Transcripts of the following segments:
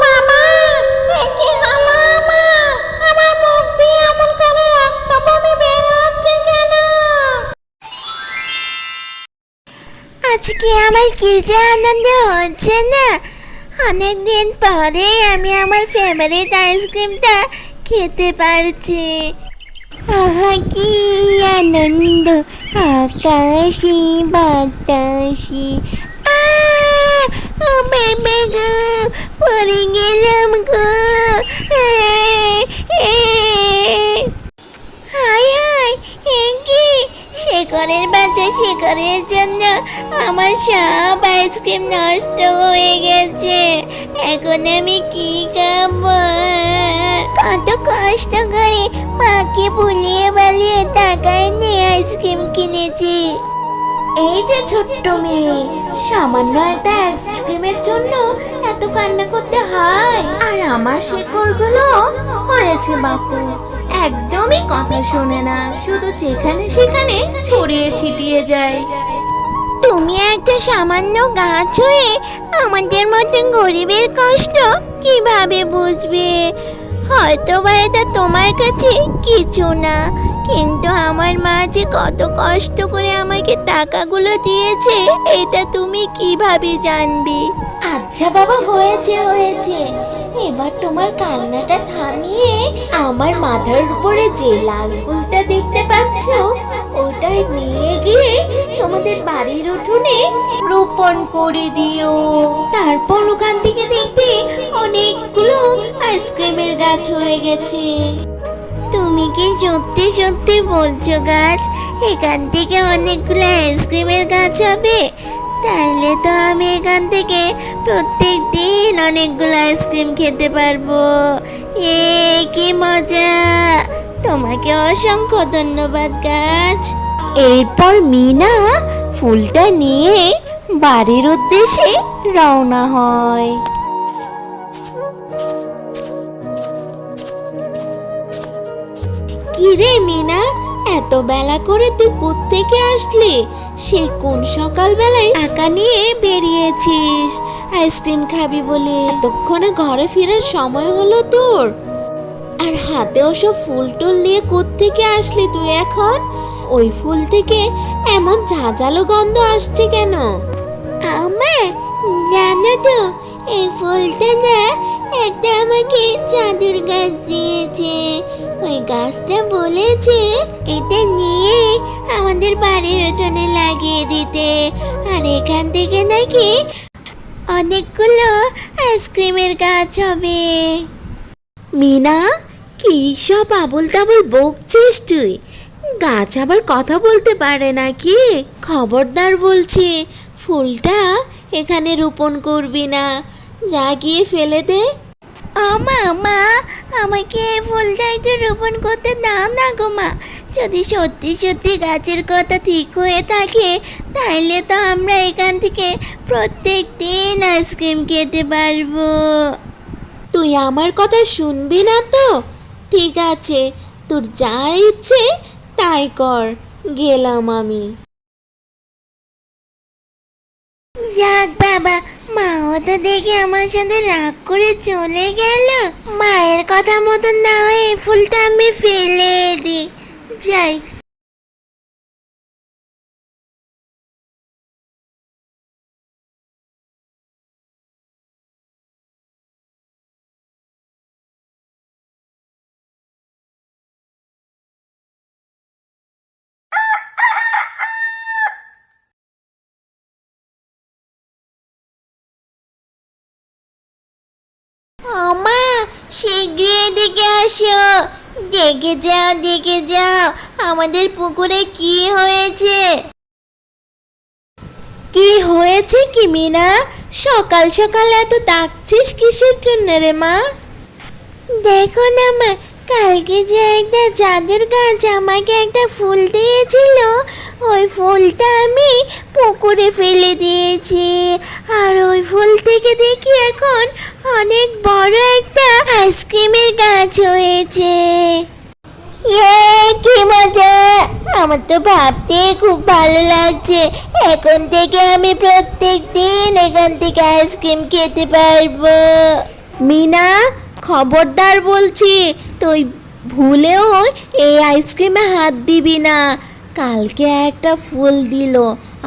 বাবা, এ কি হলো আমার? আমার মুখ দিয়ে এমন করে রক্ত বমি বের হচ্ছে কেন? আজকে আমার কি যে আনন্দ হচ্ছে না। অনেকদিন পরে আমি আমার ফেভারিট আইসক্রিমটা খেতে পারছি। আহা কি আনন্দ, আকাশে বাতাসে। ও বেবি গো, পড়ে গেলাম গো। হায় হায়, এ কি? শেখরের বাচ্চা শেখরের জন্য আমার সব আইসক্রিম নষ্ট হয়ে গেছে। এখন আমি কি খাবো? কত কষ্ট করে মাকে ভুলিয়ে বালিয়ে টাকায় নিয়ে আইসক্রিম কিনেছি। এই যে ছোট্ট মেয়ে, সামান্য একটা আইসক্রিমের জন্য এত কান্না করতে হয়? আর আমার শেকড়গুলো হয়েছে বাপু, একদমই কথা শোনে না, শুধু যেখানে সেখানে ছড়িয়ে ছিটিয়ে যায়। তুমি একটা সামান্য গাছ হয়ে আমাদের মতন গরিবের কষ্ট কিভাবে বুঝবে? হয়তো বা এটা তোমার কাছে কিছু না, কিন্তু আমার মা যে কত কষ্ট করে আমাকে টাকাগুলো দিয়েছে এটা তুমি কিভাবে জানবে? আচ্ছা বাবা, হয়েছে হয়েছে, এবার তোমার কান্নাটা থামিয়ে আমার মাথার উপরে যে লাল ফুলটা দেখতে পাচ্ছ ওটাই নিয়ে গিয়ে তোমাদের বাড়ির উঠোনে রোপণ করে দিও। তারপর ওখান থেকে দেখবে অনেকগুলো আইসক্রিমের গাছ হয়ে গেছে। তুমি কি সত্যি সত্যি বলছো গাছ? এখান থেকে অনেকগুলো আইসক্রিমের গাছ হবে? তাহলে তো আমি এখান থেকে প্রত্যেক দিন অনেকগুলো আইসক্রিম খেতে পারবো। এ কি মজা! তোমাকে অসংখ্য ধন্যবাদ গাছ। এরপর মিনা ফুলটা নিয়ে বাড়ির উদ্দেশ্যে রওনা হয়। কিরে মিনা, এত বেলা করে তুই কোত্থেকে আসলি? সে কোন সকালবেলায় একা নিয়ে বেরিয়েছিস আইসক্রিম খাবি বলে? এতক্ষণে ঘরে ফেরার সময় হলো তোর? আর হাতে ওসব ফুল টুল নিয়ে কোত্থেকে আসলি তুই এখন? ওই ফুল থেকে এমন ঝাঁঝালো গন্ধ আসছে কেন? আমা, জানো তো এই ফুলটা না একটা আমাকে জাদুর গাছ দিয়েছে। ওই গাছটা বলেছে এটা নিয়ে আমাদের বাড়ির উঠোনে লাগিয়ে দিতে, আর এখান থেকে নাকি অনেকগুলো আইসক্রিমের গাছ হবে। মিনা, কি সব আবল তাবল বকছিস তুই? গাছ আবার কথা বলতে পারে নাকি? খবরদার বলছি, ফুলটা এখানে রোপণ করবি না, যা গিয়ে ফেলে দে। মা, আমাকে এই ফুলটা একটু রোপণ করতে দাও না গো মা। যদি সত্যি সত্যি গাছের কথা ঠিক হয়ে থাকে তাহলে তো আমরা এখান থেকে প্রত্যেক দিন আইসক্রিম খেতে পারবো। তুই আমার কথা শুনবি না তো? ঠিক আছে, তোর যা ইচ্ছে তাই কর, গেলাম আমি। যাক বাবা, মাও তো দেখে আমার সাথে রাগ করে চলে গেল। মায়ের কথা মতন না হয় এই ফুলটা আমি ফেলে দিই, যাই। মা, শীঘ্রই এদিকে আসো। দেখে যাও দেখে যাও আমাদের পুকুরে কি হয়েছে। কি হয়েছে কি মিনা? সকাল সকাল এত ডাকছিস কিসের জন্য রে মা? দেখো না মা, কালকে যে একটা জাদুর গাছ আমাকে একটা ফুল দিয়েছিল, ওই ফুলটা আমি পুকুরে ফেলে দিয়েছি। আর ওই ফুল থেকে দেখি এখন অনেক বড় একটা আইসক্রিমের গাছ হয়েছে। কি মজা! আমার তো ভাবতে খুব ভালো লাগছে। এখন থেকে আমি প্রত্যেক দিন এখান থেকে আইসক্রিম খেতে পারবো। মিনা, খবরদার বলছি, তুই ভুলেও এই আইসক্রিমে হাত দিবি না। কালকে একটা ফুল দিল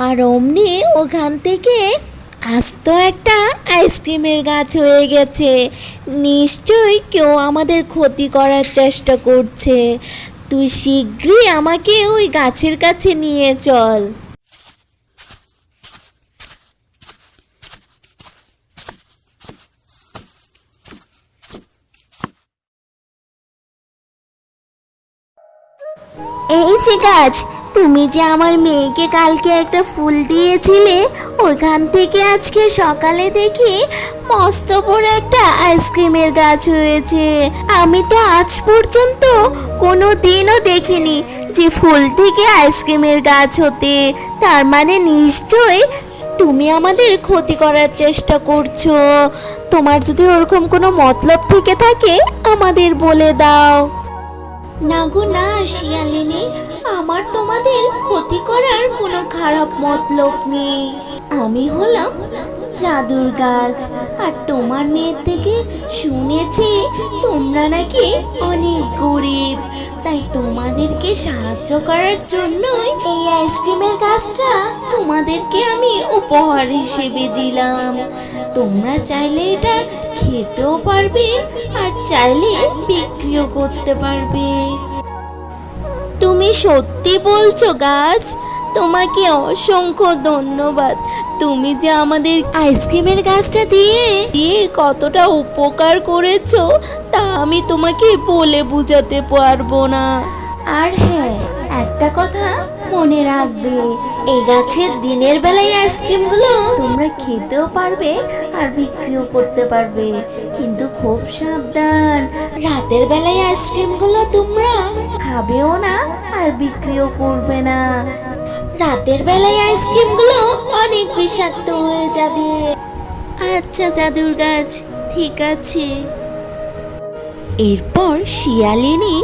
আর অমনি ওখান থেকে আস্ত একটা আইসক্রিমের গাছ হয়ে গেছে। নিশ্চয়ই কেউ আমাদের ক্ষতি করার চেষ্টা করছে। তুই শীঘ্রই আমাকে ওই গাছের কাছে নিয়ে চল। এই যে গাছ, তুমি যে আমার মেয়েকে কালকে একটা ফুল দিয়েছিলে, ওইখান থেকে আজকে সকালে দেখি মস্ত বড় একটা আইসক্রিমের গাছ হয়েছে। আমি তো আজ পর্যন্ত কোনো দিনও দেখিনি যে ফুল থেকে আইসক্রিমের গাছ হতে। তার মানে নিশ্চয়ই তুমি আমাদের ক্ষতি করার চেষ্টা করছো। তোমার যদি ওরকম কোনো মতলব থেকে থাকে আমাদের বলে দাও। না গো না শিয়ালিনী, আমার তোমাদের ক্ষতি করার কোনো খারাপ মতলব নেই। আমি হলাম জাদুর গাছ, আর তোমার মেয়ের থেকে শুনেছি তোমরা নাকি অনেক গরিব, তাই তোমাদেরকে সাহায্য করার জন্যই এই আইসক্রিমের গাছটা তোমাদেরকে আমি উপহার হিসেবে দিলাম। তোমরা চাইলে এটা খেতেও পারবে আর চাইলে বিক্রিও করতে পারবে। তুমি সত্যি বলছো গাছ? তোমাকে অসংখ্য ধন্যবাদ। তুমি যে আমাদের আইসক্রিমের গাছটা দিয়ে কতটা উপকার করেছো তা আমি তোমাকে বলে বোঝাতে পারবো না। আর হ্যাঁ, একটা কথা মনে রাখবে, এই গাছের দিনের বেলায় আইসক্রিমগুলো তোমরা খেতেও পারবে আর বিক্রিও করতে পারবে, কিন্তু খুব সাবধান, রাতের বেলায় আইসক্রিমগুলো তোমরা খাবেও না আর বিক্রিও করবে না। রাতের বেলায় আইসক্রিমগুলো অনেক বিষাক্ত হয়ে যাবে। আচ্ছা জাদুর গাছ, ঠিক আছে। এরপর শিয়ালিনী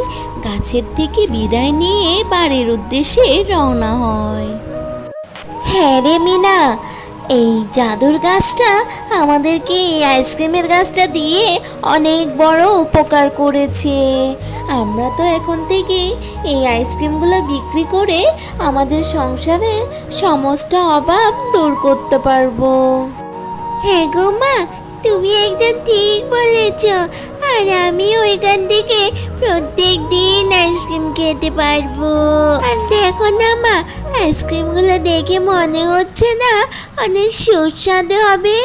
গাছের থেকে বিদায় নিয়ে বাড়ির উদ্দেশ্যে রওনা হয়। হ্যাঁ রে মিনা, এই জাদুর গাছটা আমাদেরকে এই আইসক্রিমের গাছটা দিয়ে অনেক বড় উপকার করেছে। আমরা তো এখন থেকে এই আইসক্রিমগুলো বিক্রি করে আমাদের সংসারে সমস্ত অভাব দূর করতে পারবো। হ্যাঁ গো মা, তুমি একদম ঠিক বলেছ। আর আমি ওইখান থেকে প্রত্যেক দিন আইসক্রিম খেতে পারবো। আর দেখো না মা, আইসক্রিমগুলো দেখে মনে হচ্ছে না অনেক সুস্বাদু হবে।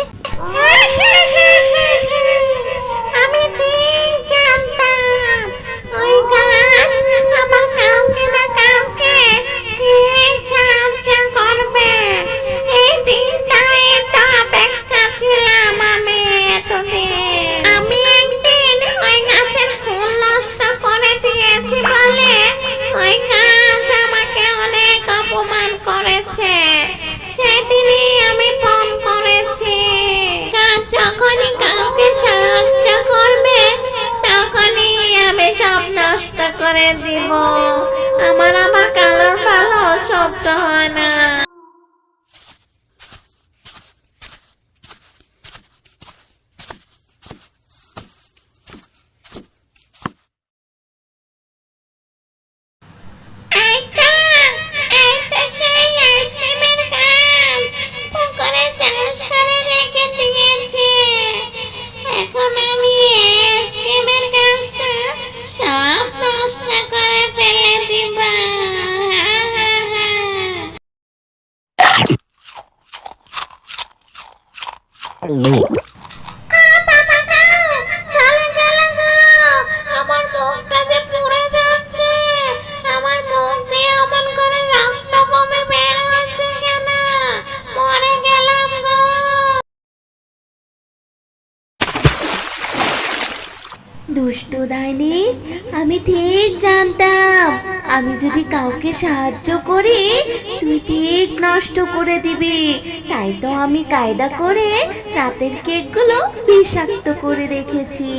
আমি ঠিক জানতাম ওই গাছ আমার কাউকে না কাউকে ঠিক সাহায্য করবে। এই দিনটাই তো অপেক্ষা ছিলাম আমি এতদিন। আমি একদিন ওই গাছের ফুল নষ্ট করে দিয়েছি বলে ওই গাছ আমাকে অনেক অপমান করেছে। সেদিনই আমি ফোন করেছি, গাছ যখনই কাউকে সাহায্য করবে তখনই আমি সব নষ্ট করে দিব। আমার কালোর ভালো সহ্য হয় না। এখন আমি আইসক্রিমের গাছটা সব নষ্ট করে ফেলে দিব। আমার মুখটা যে পুড়ে যাচ্ছে, আমার মুখ দিয়ে অমন করে রক্ত বমি বের হচ্ছে কেন? মরে গেলাম গো। দুষ্টু ডাইনি, আমি ঠিক জানতাম আমি যদি কাউকে সাহায্য করি তুই ঠিক নষ্ট করে দিবি। তাই তো আমি কায়দা করে রাতের কেকগুলো বিষাক্ত করে রেখেছি।